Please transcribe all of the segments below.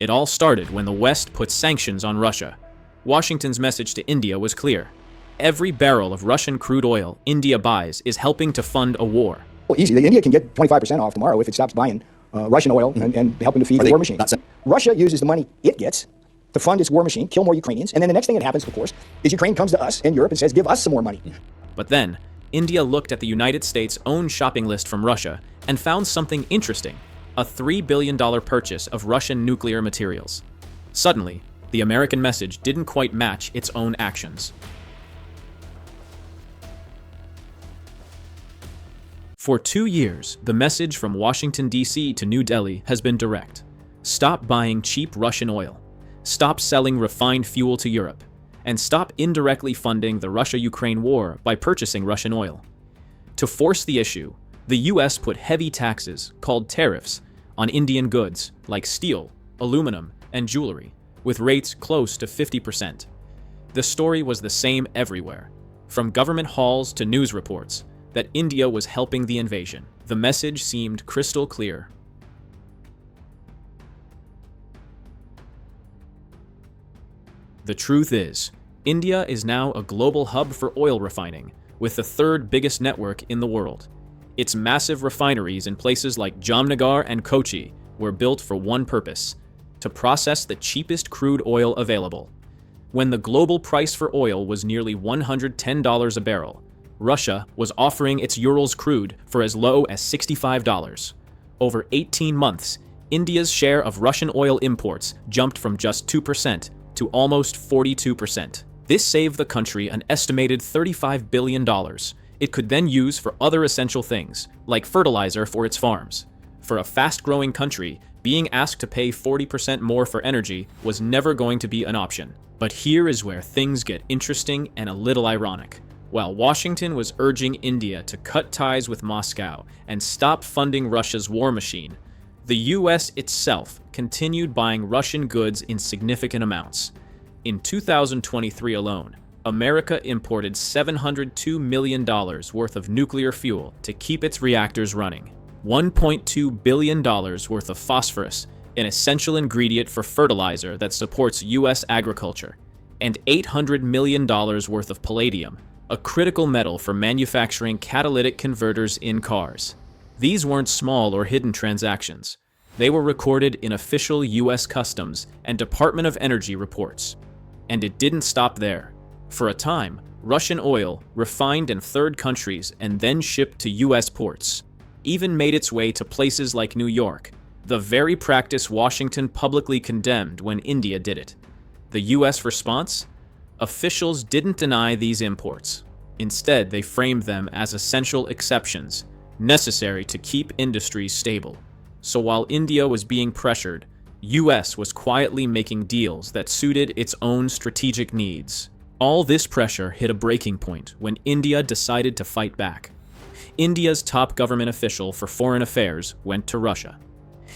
It all started when the West put sanctions on Russia. Washington's message to India was clear. Every barrel of Russian crude oil India buys is helping to fund a war. Well, easy. India can get 25% off tomorrow if it stops buying Russian oil and helping to feed the war machine. Russia uses the money it gets to fund its war machine, kill more Ukrainians, and then the next thing that happens, of course, is Ukraine comes to us in Europe and says, give us some more money. But then, India looked at the United States' own shopping list from Russia and found something interesting: a $3 billion purchase of Russian nuclear materials. Suddenly, the American message didn't quite match its own actions. For 2 years, the message from Washington, D.C. to New Delhi has been direct. Stop buying cheap Russian oil. Stop selling refined fuel to Europe. And stop indirectly funding the Russia-Ukraine war by purchasing Russian oil. To force the issue, the U.S. put heavy taxes, called tariffs, on Indian goods like steel, aluminum, and jewelry, with rates close to 50%. The story was the same everywhere, from government halls to news reports, that India was helping the invasion. The message seemed crystal clear. The truth is, India is now a global hub for oil refining, with the third biggest network in the world. Its massive refineries in places like Jamnagar and Kochi were built for one purpose: to process the cheapest crude oil available. When the global price for oil was nearly $110 a barrel, Russia was offering its Urals crude for as low as $65. Over 18 months, India's share of Russian oil imports jumped from just 2% to almost 42%. This saved the country an estimated $35 billion. It could then use for other essential things, like fertilizer for its farms. For a fast-growing country, being asked to pay 40% more for energy was never going to be an option. But here is where things get interesting and a little ironic. While Washington was urging India to cut ties with Moscow and stop funding Russia's war machine, the US itself continued buying Russian goods in significant amounts. In 2023 alone, America imported $702 million worth of nuclear fuel to keep its reactors running, $1.2 billion worth of phosphorus, an essential ingredient for fertilizer that supports US agriculture, and $800 million worth of palladium, a critical metal for manufacturing catalytic converters in cars. These weren't small or hidden transactions. They were recorded in official US Customs and Department of Energy reports. And it didn't stop there. For a time, Russian oil, refined in third countries and then shipped to US ports, even made its way to places like New York, the very practice Washington publicly condemned when India did it. The US response? Officials didn't deny these imports. Instead, they framed them as essential exceptions, necessary to keep industries stable. So while India was being pressured, US was quietly making deals that suited its own strategic needs. All this pressure hit a breaking point when India decided to fight back. India's top government official for foreign affairs went to Russia.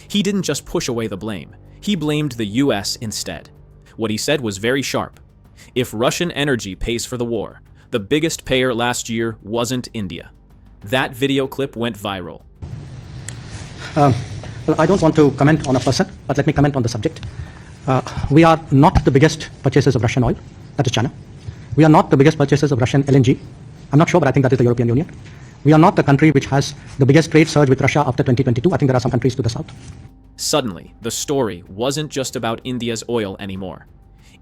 He didn't just push away the blame, he blamed the US instead. What he said was very sharp. If Russian energy pays for the war, the biggest payer last year wasn't India. That video clip went viral. Well, I don't want to comment on a person, but let me comment on the subject. We are not the biggest purchasers of Russian oil. That is China. We are not the biggest purchasers of Russian LNG. I'm not sure, but I think that is the European Union. We are not the country which has the biggest trade surge with Russia after 2022. I think there are some countries to the south. Suddenly, the story wasn't just about India's oil anymore.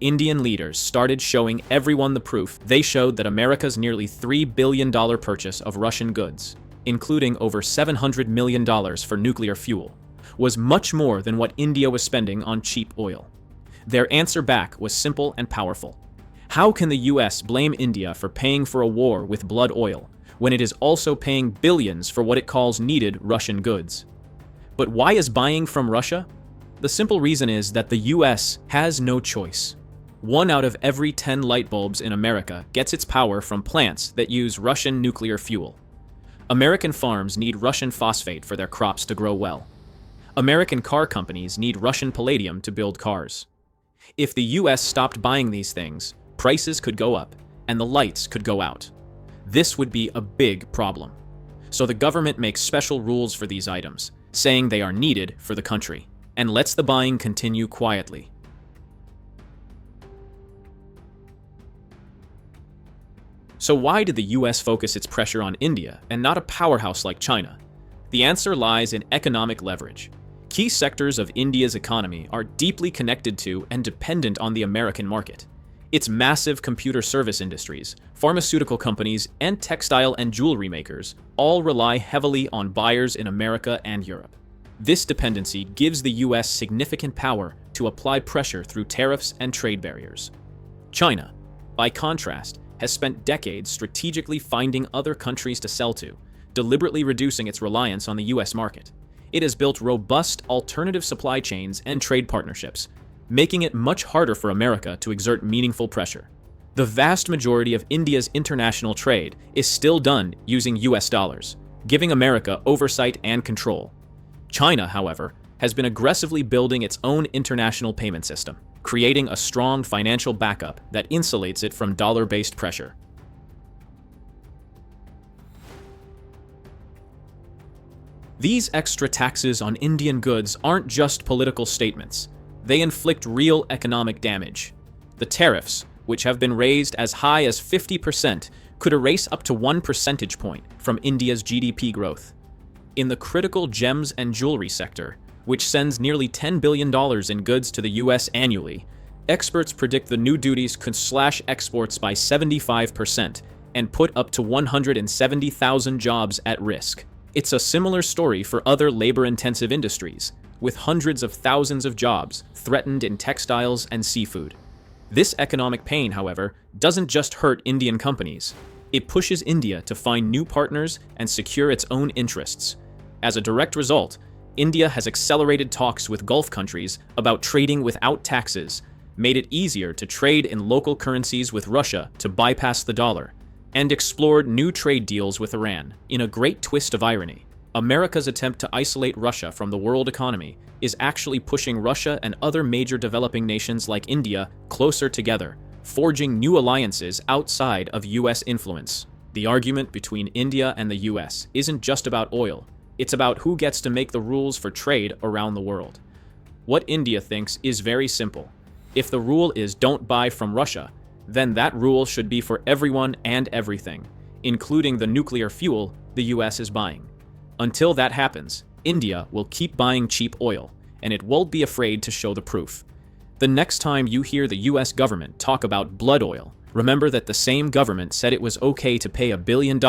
Indian leaders started showing everyone the proof. They showed that America's nearly $3 billion purchase of Russian goods, including over $700 million for nuclear fuel, was much more than what India was spending on cheap oil. Their answer back was simple and powerful. How can the US blame India for paying for a war with blood oil, when it is also paying billions for what it calls needed Russian goods? But why is buying from Russia? The simple reason is that the US has no choice. 1 out of every 10 light bulbs in America gets its power from plants that use Russian nuclear fuel. American farms need Russian phosphate for their crops to grow well. American car companies need Russian palladium to build cars. If the US stopped buying these things, prices could go up, and the lights could go out. This would be a big problem. So the government makes special rules for these items, saying they are needed for the country. and lets the buying continue quietly. So why did the US focus its pressure on India and not a powerhouse like China? The answer lies in economic leverage. Key sectors of India's economy are deeply connected to and dependent on the American market. Its massive computer service industries, pharmaceutical companies, and textile and jewelry makers all rely heavily on buyers in America and Europe. This dependency gives the US significant power to apply pressure through tariffs and trade barriers. China, by contrast, has spent decades strategically finding other countries to sell to, deliberately reducing its reliance on the US market. It has built robust alternative supply chains and trade partnerships, making it much harder for America to exert meaningful pressure. The vast majority of India's international trade is still done using US dollars, giving America oversight and control. China, however, has been aggressively building its own international payment system, creating a strong financial backup that insulates it from dollar-based pressure. These extra taxes on Indian goods aren't just political statements. They inflict real economic damage. The tariffs, which have been raised as high as 50%, could erase up to 1 percentage point from India's GDP growth. In the critical gems and jewelry sector, which sends nearly $10 billion in goods to the US annually, experts predict the new duties could slash exports by 75% and put up to 170,000 jobs at risk. It's a similar story for other labor-intensive industries, with hundreds of thousands of jobs threatened in textiles and seafood. This economic pain, however, doesn't just hurt Indian companies. It pushes India to find new partners and secure its own interests. As a direct result, India has accelerated talks with Gulf countries about trading without taxes, made it easier to trade in local currencies with Russia to bypass the dollar, and explored new trade deals with Iran. In a great twist of irony, America's attempt to isolate Russia from the world economy is actually pushing Russia and other major developing nations like India closer together, forging new alliances outside of US influence. The argument between India and the US isn't just about oil, it's about who gets to make the rules for trade around the world. What India thinks is very simple. If the rule is don't buy from Russia, then that rule should be for everyone and everything, including the nuclear fuel the US is buying. Until that happens, India will keep buying cheap oil, and it won't be afraid to show the proof. The next time you hear the US government talk about blood oil, remember that the same government said it was okay to pay $1 billion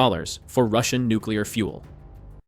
for Russian nuclear fuel.